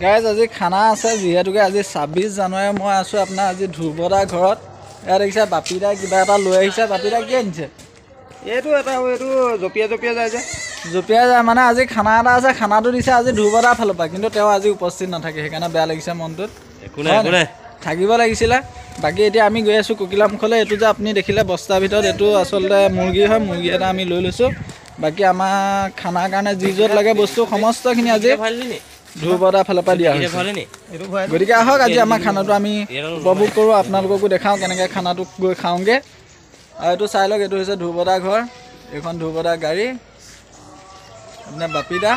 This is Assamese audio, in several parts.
গাইজ আজি খানা আছে যিহেতুকে আজি 26 জানুৱাৰী মই আছোঁ আপোনাৰ আজি ধ্ৰুৱদা ঘৰত। ইয়াত দেখিছে বাপিদা কিবা এটা লৈ আহিছে। বাপিদা কি আনিছে? এইটো জপিয়া যায় যে জপিয়াই যায় মানে আজি খানা এটা আছে। খানাটো দিছে আজি ধ্ৰুৱদাৰ ফালৰ পৰা, কিন্তু তেওঁ আজি উপস্থিত নাথাকে, সেইকাৰণে বেয়া লাগিছে মনটোত। একো নাই থাকিব লাগিছিলে। বাকী এতিয়া আমি গৈ আছোঁ কোকিলামুখলৈ। এইটো যে আপুনি দেখিলে বস্তাৰ ভিতৰত এইটো আচলতে মুৰ্গী হয়। মুৰ্গী এটা আমি লৈ লৈছোঁ। বাকী আমাৰ খানাৰ কাৰণে যি য'ত লাগে বস্তু সমস্তখিনি আজি ধ্ৰুৱদাৰ ফালৰ পৰা দিয়া হৈছে। গতিকে আহক আজি আমাৰ খানাটো আমি উপভোগ কৰোঁ, আপোনালোককো দেখাওঁ কেনেকৈ খানাটো গৈ খাওঁগৈ। আৰু এইটো চাই লওক, এইটো হৈছে ধ্ৰুৱদাৰ ঘৰ। এইখন ধ্ৰুৱদাৰ গাড়ী, আপোনাৰ বাপিদা।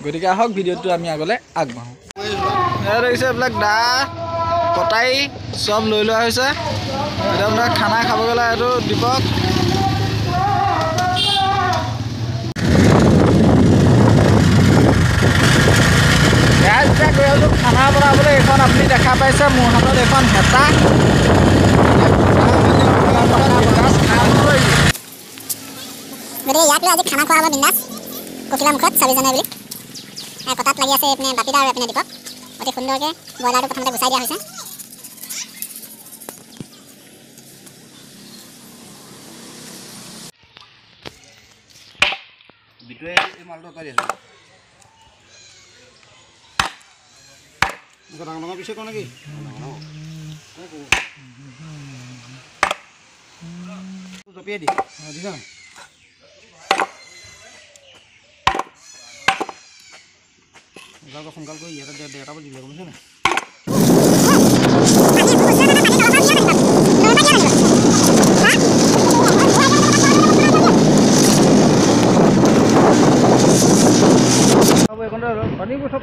গতিকে আহক ভিডিঅ'টো আমি আগলৈ আগবাঢ়োঁ। ইয়াত দেখিছে এইবিলাক দা কটাৰী চব লৈ লোৱা হৈছে। এতিয়া আপোনাৰ খানা খাব গ'লে এইটো দীপক। এতিয়া গৈ আছোঁ খানা বনাবলৈ। এইখন আপুনি দেখা পাইছে মোৰ হাতত এখন হেতা। গতিকে ইয়াক লৈ আজি খানা খোৱা হ'ব বিন্দাছ কোকিলামুখত 26 জানুৱাৰী বুলি। কটাত লাগি আছে এইপিনে বাপিদা আৰু এইপিনে দীপক। অতি সুন্দৰকৈ ব্ৰইলাৰটো প্ৰথমতে গুচাই দিয়া হৈছে। পিছে কওঁ নেকি জপিয়াই দি দিছা নাই? সোনকাল কৰি ইয়াতে 1:30 বাজিলে গম পাইছে নাই? পানীবোৰ চব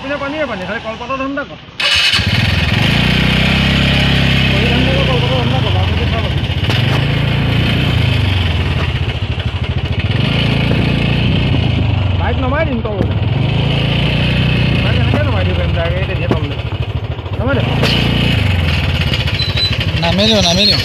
পিনে পানীয়ে পানী খালি কলপাতৰ ধান্দা কৰ। বাইক নমাই দিম তল বাইক এনেকৈ নমাই দিব পাৰিম ডাইৰেক্ট তেতিয়া তললৈ নমাই দে নামি দিওঁ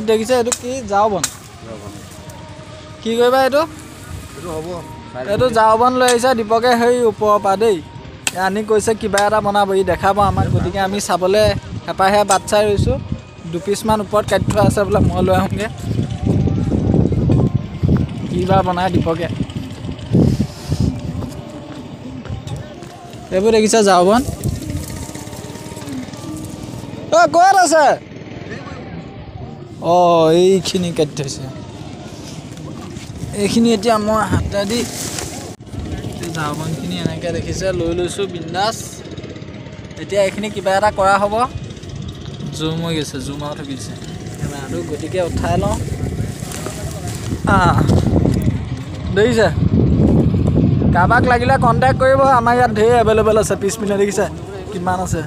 দেখিছে এইটো কি জাও বন কি কৰিবা এইটো জাও বন লৈ আহিছে দীপকে সেই ওপৰৰ পৰা দেই আনি কৈছে কিবা এটা বনাব ই দেখাব আমাক। গতিকে আমি চাবলৈ হেঁপাহে বাট চাই ৰৈছোঁ। 2 পিচমান ওপৰত কাটি থোৱা আছে বোলে, মই লৈ আহোঁগৈ কিবা বনাই দীপকে। এইবোৰ দেখিছে জাও বন। ক'ত আছে? এইখিনি কাটি থৈছে। এইখিনি এতিয়া মই হাতেদি জাও বনখিনি এনেকৈ দেখিছে লৈ লৈছোঁ বিন্দাছ। এতিয়া এইখিনি কিবা এটা কৰা হ'ব। জুম হৈ গৈছে, জুম আউট হৈ গৈছে কেমেৰাটো। গতিকে উঠাই লওঁ। দেখিছে কাৰোবাক লাগিলে কণ্টেক্ট কৰিব। আমাৰ ইয়াত ঢেৰ এভেইলেবল আছে। পিছ পিনে দেখিছে কিমান আছে।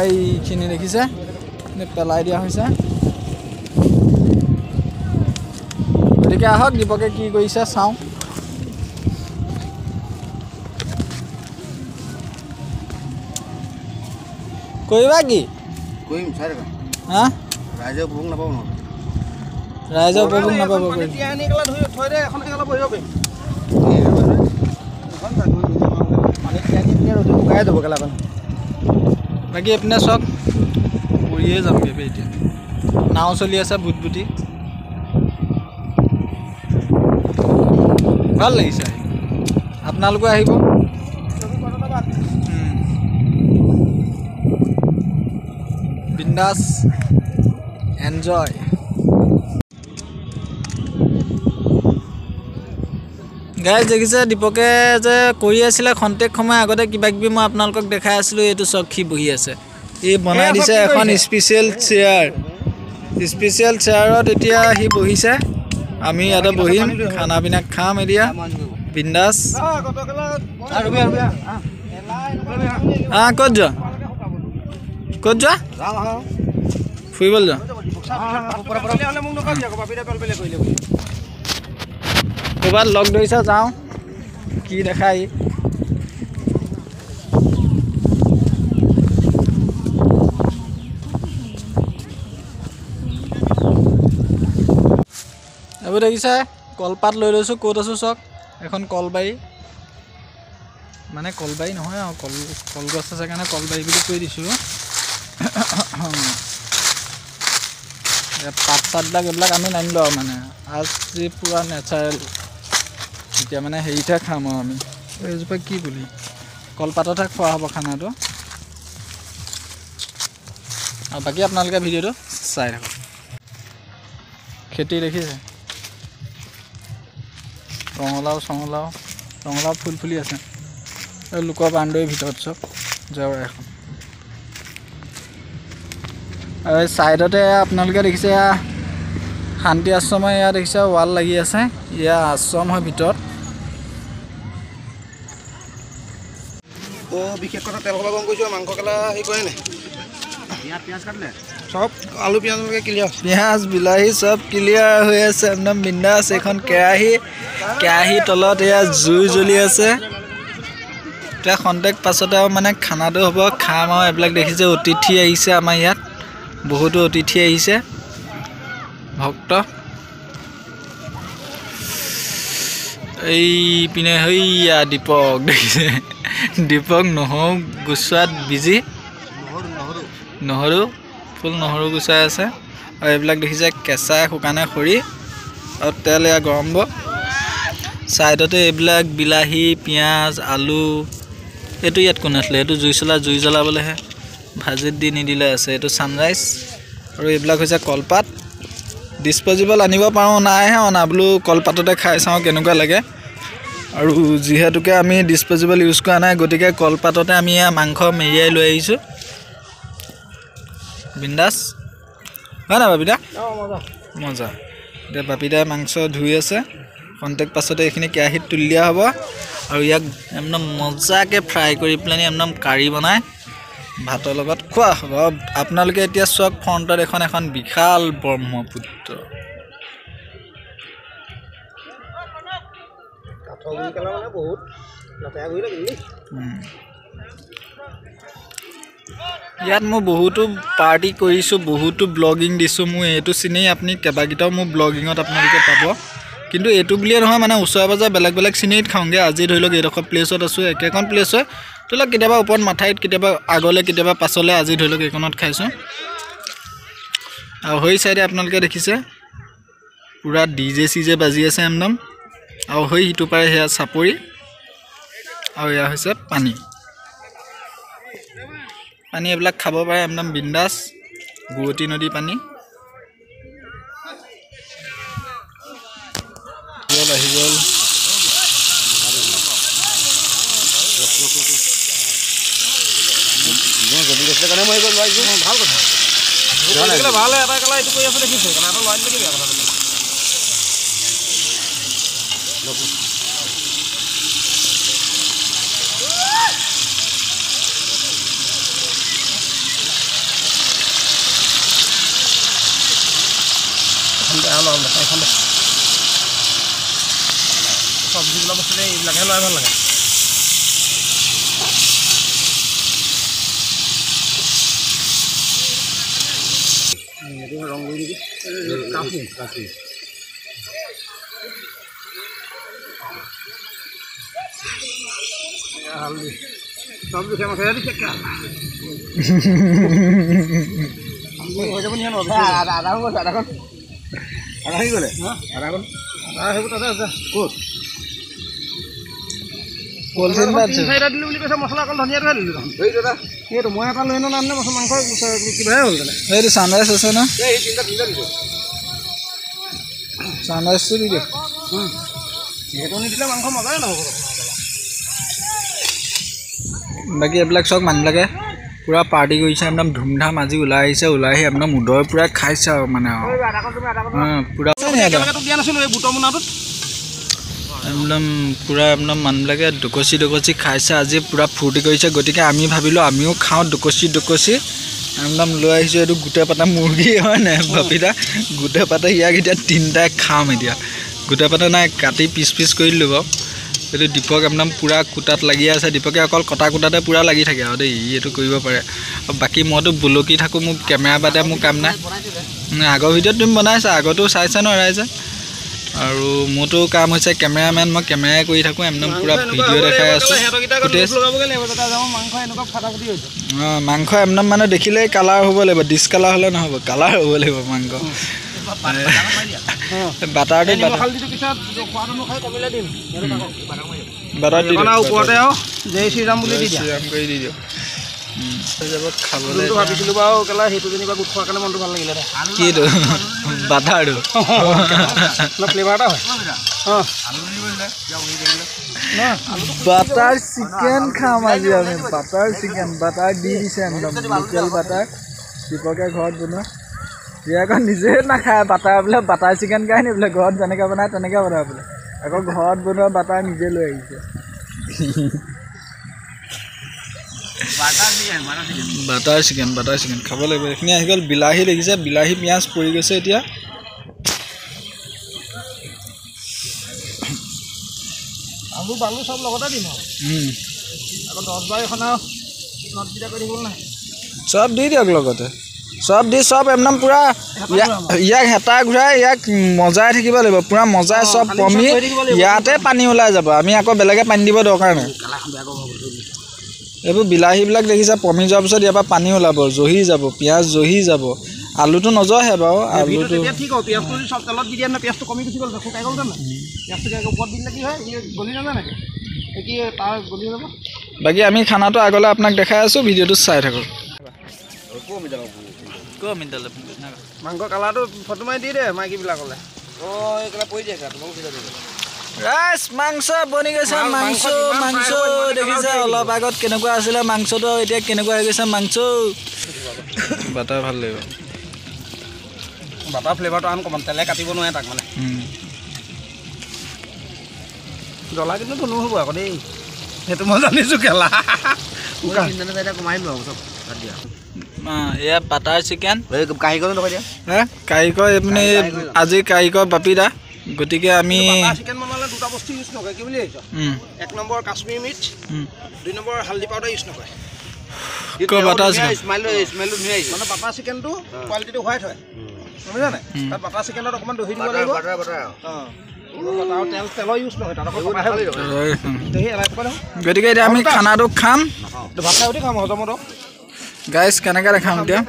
এইখিনি দেখিছে পেলাই দিয়া হৈছে। গতিকে আহক দীপকে কি কৰিছে চাওঁ। কৰিবা কি? কৰিম চাই থাকা। হা ৰাইজে উপভোগ নাপাব ন ৰাইজে উপভোগ নাপাব কৰি আনি গলা ধুই থৈ দে এখন গলা বহিব পাৰিম লগাই দিব গেলাখন বাকী এইপিনে চাওক পৰিয়ে যামগৈ এতিয়া নাও চলি আছে বুটবুটি ভাল লাগিছে আপোনালোকে আহিব বিন্দাছ এনজয় গাইজ দেখিছে দীপকে যে কৰি আছিলে খন্তেক সময় আগতে কিবা কিবি মই আপোনালোকক দেখাই আছিলোঁ এইটো চক সি বহি আছে ই বনাই দিছে এখন স্পেচিয়েল চেয়াৰত এতিয়া সি বহিছে আমি ইয়াতে বহিম খানা পিনা খাম এতিয়া বিন্দাছ ক'ত যোৱা ফুৰিবলৈ যোৱা ক'ৰবাত লগ ধৰিছে যাওঁ কি দেখাই এইবোৰ দেখিছে কলপাত লৈ লৈছোঁ ক'ত আছোঁ চাওক এখন কলবাৰী মানে কলবাৰী নহয় আৰু কলগছ আছে কাৰণে কলবাৰী বুলি কৈ দিছোঁ পাত চাতবিলাক এইবিলাক আমি নানিলোঁ আৰু মানে আজি পূৰা নেচাৰেল এতিয়া মানে হেৰিতহে খাম আৰু আমি এইজোপা কি বুলি কলপাততহে খোৱা হ'ব খানাটো আৰু বাকী আপোনালোকে ভিডিঅ'টো চাই থাকক খেতি দেখিছে ৰঙালাও ফুল ফুলি আছে লোকৰ বান্দৰীৰ ভিতৰত চব জেওৰা এখন আৰু এই ছাইডতে আপোনালোকে দেখিছে শান্তি আশ্ৰমৰ ইয়াত দেখিছে ৱাল লাগি আছে ইয়াৰ আশ্ৰম হয় ভিতৰত বিশেষ কথা তেল কলা গৰম কৰিছোঁ মাংস কেলা হেৰি কৰে নাই পিঁয়াজ কাটিলে চব আলু পিঁয়াজলৈকে ক্লিয়াৰ পিঁয়াজ বিলাহী চব ক্লিয়াৰ হৈ আছে একদম বিন্দাছ এইখন কেৰাহী তলত এয়া জুই জ্বলি আছে এতিয়া খন্তেক পাছতে আৰু মানে খানাটো হ'ব খাম আৰু এইবিলাক দেখিছে অতিথি আহিছে আমাৰ ইয়াত বহুতো অতিথি আহিছে ভক্ত এই পিনে হৈয়া দীপক দেখিছে দীপক নহৰু গুচোৱাত বিজি নহৰু গুচাই আছে আৰু এইবিলাক দেখিছে কেঁচাই শুকানে খৰি আৰু তেল এয়া গৰম হ'ব ছাইডতে এইবিলাক বিলাহী পিঁয়াজ আলু এইটো ইয়াত কোন আছিলে এইটো জুই জ্বলাবলৈহে ভাজিত দি নিদিলে আছে এইটো ছানৰাইজ আৰু এইবিলাক হৈছে কলপাত ডিছপ'জিবল আনিব পাৰোঁ নাইহে অনা বোলো কলপাততে খাই চাওঁ কেনেকুৱা লাগে আৰু যিহেতুকে আমি ডিছপ'জিবল ইউজ কৰা নাই গতিকে কলপাততে আমি মাংস মেৰিয়াই লৈ আহিছোঁ বিন্দাছ হয় না বাপিদা মজা এতিয়া বাপিদাই মাংস ধুই আছে কণ্টেক পাছতে এইখিনি কেৰাহীত তুলি দিয়া হ'ব আৰু ইয়াক একদম মজাকৈ ফ্ৰাই কৰি পেলাই একদম কাৰী বনাই ভাতৰ লগত খোৱা হ'ব আপোনালোকে এতিয়া চাওক ফ্ৰণ্টত এখন বিশাল ব্ৰহ্মপুত্ৰ ইয়াত মই বহুতো পাৰ্টি কৰিছোঁ বহুতো ব্লগিং দিছোঁ মোৰ এইটো চিনেই আপুনি কেইবাকেইটাও মোৰ ব্লগিঙত আপোনালোকে পাব কিন্তু এইটো বুলিয়ে নহয় মানে ওচৰে পাজৰে বেলেগ চিনেৰিত খাওঁগৈ আজি ধৰি লওক এইডোখৰ প্লেচত আছোঁ একেখন প্লেচ হয় ধৰি লওক কেতিয়াবা ওপৰত মাথাইত কেতিয়াবা আগলৈ কেতিয়াবা পাছলৈ আজি ধৰি লওক এইখনত খাইছোঁ আৰু সেই চাইডে আপোনালোকে দেখিছে পূৰা ডিজে বাজি আছে একদম আৰু সেই সিটো পাৰে সেয়া চাপৰি আৰু এয়া হৈছে পানী এইবিলাক খাব পাৰে একদম বিন্দাছ বুৱতী নদী পানী আহি গ'ল ভাল এটা কালা এইটো কৰি আছে দেখিছোঁ এটা লৰাই দিলে বেয়া কথা চব্জিবিলাক বস্তু এইবিলাকহে লৰাই ভাল লাগে ৰং কৰি দিবি কাপি হালদি সব দিছে মাছ হেৰি চেক কৰা হৈ যাব নিয়া ন আধা হৈ গ'লে আধা সেইবোৰ তাতে আছে ক'ত পলিথিন এটা আছে চাৰিটা দিলোঁ বুলি কৈছে মছলা অকল ধনিয়াটোহে দিলোঁ দেখোন এই দাদা সেইটো মই এটা লৈ নাম নে মাংস কিবাহে হ'ল তেনে এইটো ছানৰাইজ আছে ন এই তিনিটা দিছোঁ ছানৰাইজটো দি দিয়ক সেইটো নিদিলে মাংস মজাই নহ'ব বাকী এইবিলাক চব মানুহবিলাকে পূৰা পাৰ্টি কৰিছে একদম ধুমধাম আজি ওলাই আহিছে ওলাই আহি একদম উদয় পূৰা খাইছে আৰু মানে পূৰা দিয়া নাছিলোঁ এই বুটৰ মোনাটোত একদম পূৰা একদম মানুহবিলাকে ডকচি খাইছে আজি পূৰা ফূৰ্তি কৰিছে গতিকে আমি ভাবিলোঁ আমিও খাওঁ ডকচি একদম লৈ আহিছোঁ এইটো গোটেই পাতা মুৰ্গী হয় নাই বাপিদা গোটেই পাতা ইয়াক এতিয়া তিনিটাই খাম এতিয়া গোটেই পাতা নাই কাটি পিচ কৰি দিলোঁ বাৰু এইটো দীপক একদম পূৰা কুটাত লাগি আছে দীপকে অকল কটা কুটাতে পূৰা লাগি থাকে আৰু দেই এইটো কৰিব পাৰে আৰু বাকী মইতো বলকি থাকোঁ মোক কেমেৰা বাদে মোৰ কাম নাই আগৰ ভিডিঅ'ত তুমি বনাইছা আগতো চাইছা ন ৰাইজে আৰু মোৰতো কাম হৈছে কেমেৰামেন মই কেমেৰাই কৰি থাকোঁ একদম পূৰা ভিডিঅ' দেখাই আছোঁ মাংস একদম মানে দেখিলেই কালাৰ হ'ব লাগিব ডিছকালাৰ হ'লে নহ'ব কালাৰ হ'ব লাগিব মাংস বাটাৰটো ওপৰতে আৰু জয় শ্ৰীৰাম বুলি শ্ৰীৰাম কৰি দি দিয়ক খাবলৈ ভাবিছিলোঁ বাৰু কেলা সেইটো যেনিবা গোট খোৱাৰ কাৰণে মনটো ভাল লাগিলে কিটো বাটাৰটো ফ্লেভাৰ এটা হয় বাটাৰ চিকেন খাম আজি আমি বাটাৰ চিকেন বাটাৰ দি দিছে একদম লোকেল বাটাৰ দীপকে ঘৰত বনোৱা সি আকৌ নিজে নাখায় বাটাৰ বোলে বাটাৰ চিকেন খাই নি বোলে ঘৰত যেনেকৈ বনায় তেনেকৈ বনায় বোলে আকৌ ঘৰত বনোৱা বাটাৰ নিজে লৈ আহিছে বাটাৰ চিকেন খাব লাগিব এইখিনি আহি গ'ল বিলাহী দেখিছে বিলাহী পিঁয়াজ পৰি গৈছে এতিয়া আলু বালু চব লগতে দিম আকৌ 10 বাৰ এখন আৰু নটকেইটা কৰি দিব নাই চব দি দিয়ক লগতে চব দি চব একদম পূৰা ইয়াক হেতা ঘূৰাই ইয়াক মজাই থাকিব লাগিব পূৰা মজাই চব কমি ইয়াতে পানী ওলাই যাব আমি আকৌ বেলেগে পানী দিব দৰকাৰ নাই এইবোৰ বিলাহীবিলাক দেখিছে পমি যোৱাৰ পিছত ইয়াৰ পৰা পানী ওলাব জহি যাব পিঁয়াজ জহি যাব আলুটো নজহে বাৰু আলুটো ঠিক হ'ব পিঁয়াজটো চব তেলত দি দিয়া না পিঁয়াজটো কমি গুচি গ'ল শুকাই গ'ল জানো পিঁয়াজটো ওপৰত দিলে কি হয় গলি নাযায় নেকি কি তাৰ গলি যাব বাকী আমি খানাটো আগলৈ আপোনাক দেখাই আছোঁ ভিডিঅ'টো চাই থাকক মাংস কালাৰটো ফটো মাৰি দি দে মাইকীবিলাকলৈ এইকেইটা পৰি দিয়ে তোমাক ৰাইজ মাংস বনি গৈছে মাংস দেখিছে অলপ আগত কেনেকুৱা আছিলে মাংসটো এতিয়া কেনেকুৱা হৈ গৈছে মাংস বাটাৰ ভাল লাগিব বাটাৰ ফ্লেভাৰটো আনকমন তেলে কাটিব নোৱাৰে তাক মানে জ্বলা কিন্তু নহ'ব আকৌ দেই সেইটো মই জানিছোঁ কেলা এয়া বাটাৰ চিকেন কাৰিকৰ নকয় দিয়া কাৰিকৰ এইপিনে আজি কাৰিকৰ বাপিদা গতিকে আমি চিকেন বনালে দুটা বস্তু ইউজ নকৰে কি বুলি ভাবিছ 1 নম্বৰ কাশ্মীৰ মিৰ্চ 2 নম্বৰ হালধি পাউডাৰ ইউজ নকৰে মানে বাটাৰ চিকেনটো কোৱালিটিটো হোৱাইট হয় বুজিছা নাই তাত বাটাৰ চিকেনত অকণমান দহি দিব লাগিব তেলৰ ইউজ নহয় তাত অকল গতিকে এতিয়া আমি খানাটো খাম ভাত খাই উঠি খাম হজমতো গাইজ কেনেকৈ দেখাম এতিয়া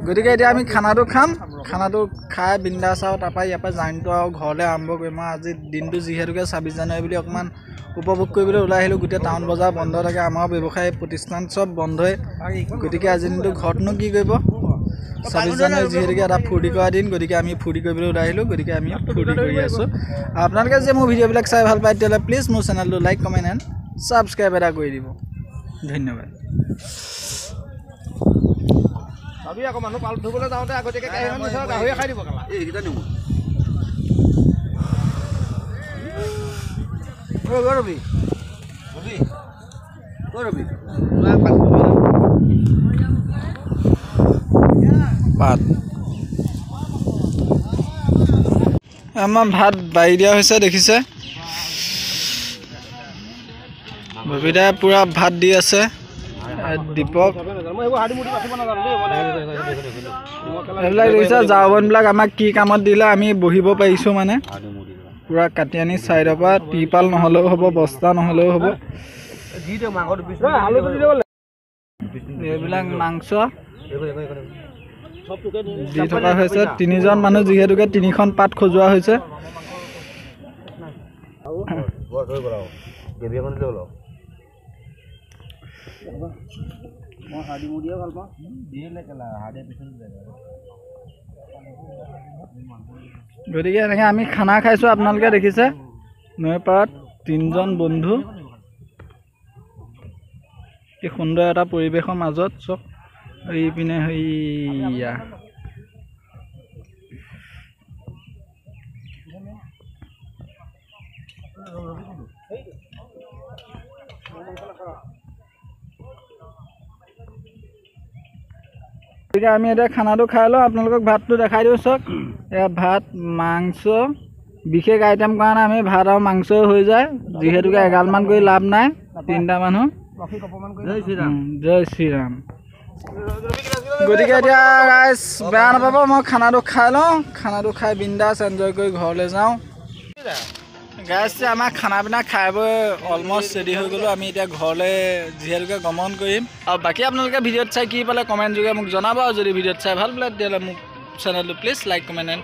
গতিকে এতিয়া আমি খানাটো খাম খানাটো খাই বিন্দাছ আৰু তাৰপৰা ইয়াৰ পৰা জাৰ্ণিটো আৰু ঘৰলৈ আৰম্ভ কৰিম আৰু আজি দিনটো যিহেতুকে 26 জানুৱাৰী বুলি অকণমান উপভোগ কৰিবলৈ ওলাই আহিলোঁ গোটেই টাউন বজাৰ বন্ধ থাকে আমাৰ ব্যৱসায় প্ৰতিষ্ঠান চব বন্ধই গতিকে আজি দিনটো ঘৰতনো কি কৰিব 26 জানুৱাৰী যিহেতুকে এটা ফূৰ্তি কৰা দিন গতিকে আমি ফূৰ্তি কৰিবলৈ ওলাই আহিলোঁ গতিকে আমি ফূৰ্তি কৰি আছোঁ আপোনালোকে যে মোৰ ভিডিঅ'বিলাক চাই ভাল পায় তেতিয়াহ'লে প্লিজ মোৰ চেনেলটো লাইক কমেণ্ট এণ্ড ছাবস্ক্ৰাইব এটা কৰি দিব ধন্যবাদ ভাবি আকৌ মানুহ পাল ধুবলৈ যাওঁতে আগতীয়াকৈ গাহৰি খাই দিব কালা এইকেইটা নিব ৰবি ভাত আমাৰ ভাত বাঢ়ি দিয়া হৈছে দেখিছে ববিদাই পূৰা ভাত দি আছে দীপক এইবিলাক দেখিছা জাও বনবিলাক আমাক কি কামত দিলে আমি বহিব পাৰিছোঁ মানে পূৰা কাটি আনি ছাইডৰ পৰা টিপাল নহ'লেও হ'ব বস্তা নহ'লেও হ'ব এইবিলাক মাংস দি থকা হৈছে 3জন মানুহ যিহেতুকে 3খন পাত খজোৱা হৈছে গতিকে এনেকৈ আমি খানা খাইছোঁ আপোনালোকে দেখিছে নৈ পাৰত 3জন বন্ধু কি সুন্দৰ এটা পৰিৱেশৰ মাজত চব এইপিনে সেইয়া গতিকে আমি এতিয়া খানাটো খাই লওঁ আপোনালোকক ভাতটো দেখাই দিওঁ চাওক এয়া ভাত মাংস বিশেষ আইটেম কৰা নাই আমি ভাত আৰু মাংস হৈ যায় যিহেতুকে এগালমান কৰি লাভ নাই 3টা মানুহ জয় শ্ৰীৰাম গতিকে এতিয়া গাইজ বেয়া নাপাব মই খানাটো খাই লওঁ খানাটো খাই বিন্দাছ এনজয় কৰি ঘৰলৈ যাওঁ গাইজ আমাৰ খানা পিনা খাই বৈ অলমষ্ট ৰেডি হৈ গ'লোঁ আমি এতিয়া ঘৰলৈ যিহেতুকে গমন কৰিম আৰু বাকী আপোনালোকে ভিডিঅ'ত চাই কি পালে কমেণ্ট যোগে মোক জনাব আৰু যদি ভিডিঅ'ত চাই ভাল পালে তেতিয়াহ'লে মোক চেনেলটো please like comment and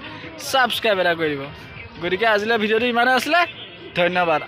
subscribe এটা কৰি দিব গতিকে আজিলৈ ভিডিঅ'টো ইমানে আছিলে ধন্যবাদ